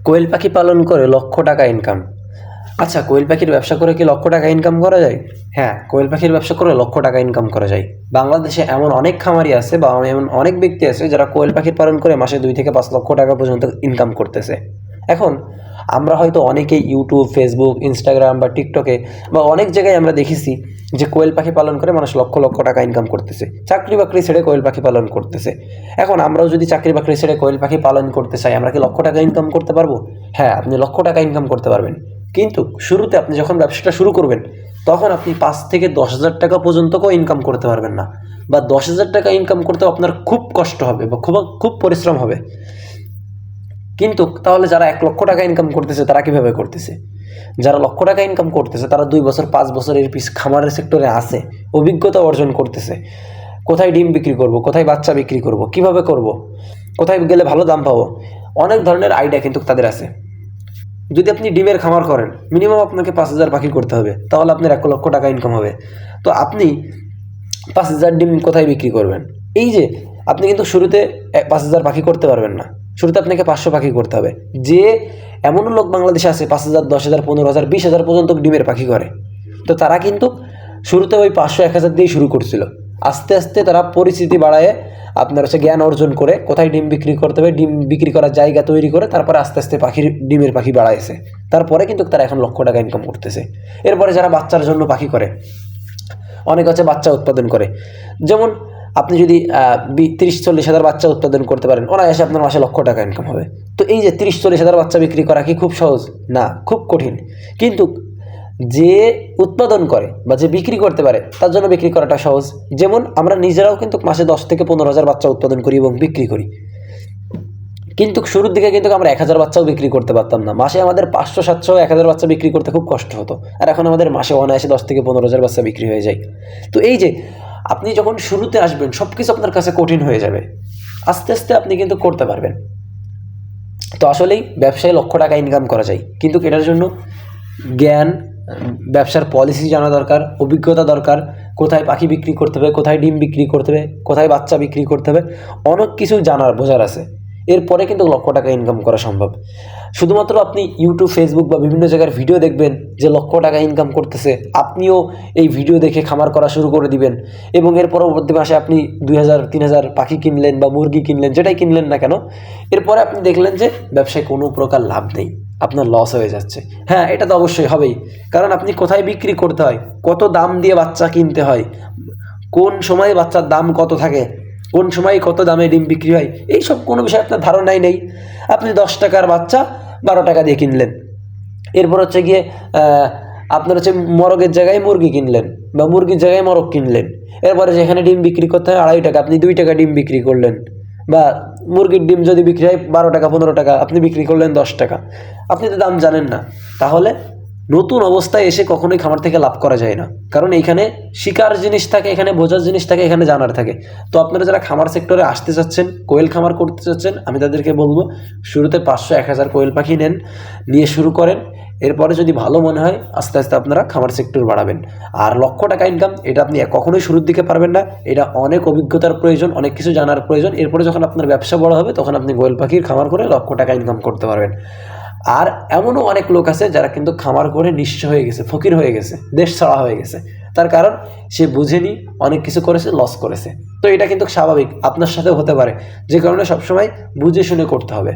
কোয়েল পাখি পালন করে লক্ষ টাকা ইনকাম। আচ্ছা, কোয়েল পাখির ব্যবসা করে কি লক্ষ টাকা ইনকাম করা যায়? হ্যাঁ, কোয়েল পাখির ব্যবসা করে লক্ষ টাকা ইনকাম করা যায়। বাংলাদেশে এমন অনেক খামারি আছে বা এমন অনেক ব্যক্তি আছে যারা কোয়েল পাখির পালন করে মাসে 2 থেকে 5 লক্ষ টাকা পর্যন্ত ইনকাম করতেছে। এখন আমরা হয়তো অনেকেই ইউটিউব, ফেসবুক, ইনস্টাগ্রাম বা টিকটকে বা অনেক জায়গায় আমরা দেখেছি যে কোয়েল পাখি পালন করে মানুষ লক্ষ লক্ষ টাকা ইনকাম করতেছে, চাকরি বাকরি ছেড়ে কোয়েল পাখি পালন করতেছে। এখন আমরাও যদি চাকরি বাকরি ছেড়ে কোয়েল পাখি পালন করতে চাই, আমরা কি লক্ষ টাকা ইনকাম করতে পারবো? হ্যাঁ, আপনি লক্ষ টাকা ইনকাম করতে পারবেন। কিন্তু শুরুতে আপনি যখন ব্যবসাটা শুরু করবেন তখন আপনি 5 থেকে 10,000 টাকা পর্যন্তও ইনকাম করতে পারবেন না, বা 10,000 টাকা ইনকাম করতেও আপনার খুব কষ্ট হবে বা খুব খুব পরিশ্রম হবে। কিন্তু তাহলে যারা 1 লক্ষ টাকা ইনকাম করতেছে তারা কিভাবে করতেছে? যারা লক্ষ টাকা ইনকাম করতেছে তারা 2 বছর 5 বছর এর খামারের সেক্টরে আছে, অভিজ্ঞতা অর্জন করতেছে। কোথায় ডিম বিক্রি করব, কোথায় বাচ্চা বিক্রি করব, কিভাবে করব, কোথায় গেলে ভালো দাম পাবো, অনেক ধরনের আইডিয়া কিন্তু তাদের আছে। যদি আপনি ডিমের খামার করেন, মিনিমাম আপনাকে 5,000 পাখি করতে হবে, তাহলে আপনার 1 লক্ষ টাকা ইনকাম হবে। তো আপনি 5,000 ডিম কোথায় বিক্রি করবেন? এই যে আপনি কিন্তু শুরুতে 5,000 পাখি করতে পারবেন না, শুরুতে আপনাকে 500 পাখি করতে হবে। যে এমনও লোক বাংলাদেশে আছে 5,000, 10,000, 15,000, 20,000 পর্যন্ত ডিমের পাখি করে। তো তারা কিন্তু শুরুতে ওই 500, 1,000 দিয়েই শুরু করছিল। আস্তে আস্তে তারা পরিচিতি বাড়ায়, আপনার হচ্ছে জ্ঞান অর্জন করে কোথায় ডিম বিক্রি করতে হবে, ডিম বিক্রি করার জায়গা তৈরি করে তারপরে আস্তে আস্তে ডিমের পাখি বাড়াইছে। তারপরে কিন্তু তারা এখন লক্ষ টাকা ইনকাম করতেছে। এরপরে যারা বাচ্চার জন্য পাখি করে, অনেক আছে বাচ্চা উৎপাদন করে। যেমন আপনি যদি 30-40 হাজার বাচ্চা উৎপাদন করতে পারেন, অনায়াসে আপনার মাসে লক্ষ টাকা ইনকাম হবে। তো এই যে 30-40 হাজার বাচ্চা বিক্রি করা কি খুব সহজ? না, খুব কঠিন। কিন্তু যে উৎপাদন করে বা যে বিক্রি করতে পারে তার জন্য বিক্রি করাটা সহজ। যেমন আমরা নিজেরাও কিন্তু মাসে 10 থেকে 15 হাজার বাচ্চা উৎপাদন করি এবং বিক্রি করি। কিন্তু শুরুর দিকে কিন্তু আমরা 1,000 বাচ্চাও বিক্রি করতে পারতাম না। মাসে আমাদের 500, 700, 1,000 বাচ্চা বিক্রি করতে খুব কষ্ট হতো। আর এখন আমাদের মাসে অনায়াসে 10 থেকে 15 হাজার বাচ্চা বিক্রি হয়ে যায়। তো এই যে আপনি যখন শুরুতে আসবেন সব কিছু আপনার কাছে কঠিন হয়ে যাবে, আস্তে আস্তে আপনি কিন্তু করতে পারবেন। তো আসলেই ব্যবসায় লক্ষ টাকা ইনকাম করা যায়, কিন্তু এটার জন্য জ্ঞান, ব্যবসার পলিসি জানা দরকার, অভিজ্ঞতা দরকার, কোথায় পাখি বিক্রি করতে হবে, কোথায় ডিম বিক্রি করতে হবে, কোথায় বাচ্চা বিক্রি করতে হবে, অনেক কিছু বোঝার আছে। এরপরে কিন্তু লক্ষ টাকা ইনকাম করা সম্ভব। শুধুমাত্র আপনি ইউটিউব, ফেসবুক বা বিভিন্ন জায়গার ভিডিও দেখবেন যে লক্ষ টাকা ইনকাম করতেছে, আপনিও এই ভিডিও দেখে খামার করা শুরু করে দিবেন এবং এর পরবর্তী মাসে আপনি 2,000, 3,000 পাখি কিনলেন বা মুরগি কিনলেন, যেটাই কিনলেন না কেন, এরপরে আপনি দেখলেন যে ব্যবসায় কোনো প্রকার লাভ নেই, আপনার লস হয়ে যাচ্ছে। হ্যাঁ, এটা তো অবশ্যই হবেই, কারণ আপনি কোথায় বিক্রি করতে হয়, কত দাম দিয়ে বাচ্চা কিনতে হয়, কোন সময়ে বাচ্চার দাম কত থাকে, কোন সময় কত দামে ডিম বিক্রি হয়, এইসব কোনো বিষয়ে আপনার ধারণাই নেই। আপনি 10 টাকার বাচ্চা 12 টাকা দিয়ে কিনলেন, এরপর হচ্ছে গিয়ে আপনার হচ্ছে মরগের জায়গায় মুরগি কিনলেন বা মুরগির জায়গায় মরগ কিনলেন। এরপরে যেখানে ডিম বিক্রি করতে হয় 2.5 টাকা, আপনি 2 টাকা ডিম বিক্রি করলেন। বা মুরগির ডিম যদি বিক্রি হয় 12 টাকা, 15 টাকা, আপনি বিক্রি করলেন 10 টাকা। আপনি তো দাম জানেন না। তাহলে নতুন অবস্থায় এসে কখনোই খামার থেকে লাভ করা যায় না, কারণ এইখানে শিকার জিনিস থাকে, এখানে বোঝার জিনিস থাকে, এখানে জানার থাকে। তো আপনারা যারা খামার সেক্টরে আসতে চাচ্ছেন, কোয়েল খামার করতে চাচ্ছেন, আমি তাদেরকে বলবো শুরুতে 500, 1,000 কোয়েল পাখি নিয়ে শুরু করেন। এরপরে যদি ভালো মনে হয় আস্তে আস্তে আপনারা খামার সেক্টর বাড়াবেন। আর লক্ষ টাকা ইনকাম এটা আপনি কখনোই শুরুর দিকে পারবেন না, এটা অনেক অভিজ্ঞতার প্রয়োজন, অনেক কিছু জানার প্রয়োজন। এরপরে যখন আপনার ব্যবসা বড় হবে তখন আপনি কোয়েল পাখির খামার করে লক্ষ টাকা ইনকাম করতে পারবেন। আর এমনও অনেক লোক আছে যারা কিন্তু খামার করে নিঃস্ব হয়ে গেছে, ফকির হয়ে গেছে, দেশ ছাড়া হয়ে গেছে। তার কারণ সে বুঝেনি, অনেক কিছু করেছে, লস করেছে। তো এটা কিন্তু স্বাভাবিক, আপনার সাথেও হতে পারে, যে কারণে সবসময় বুঝে শুনে করতে হবে।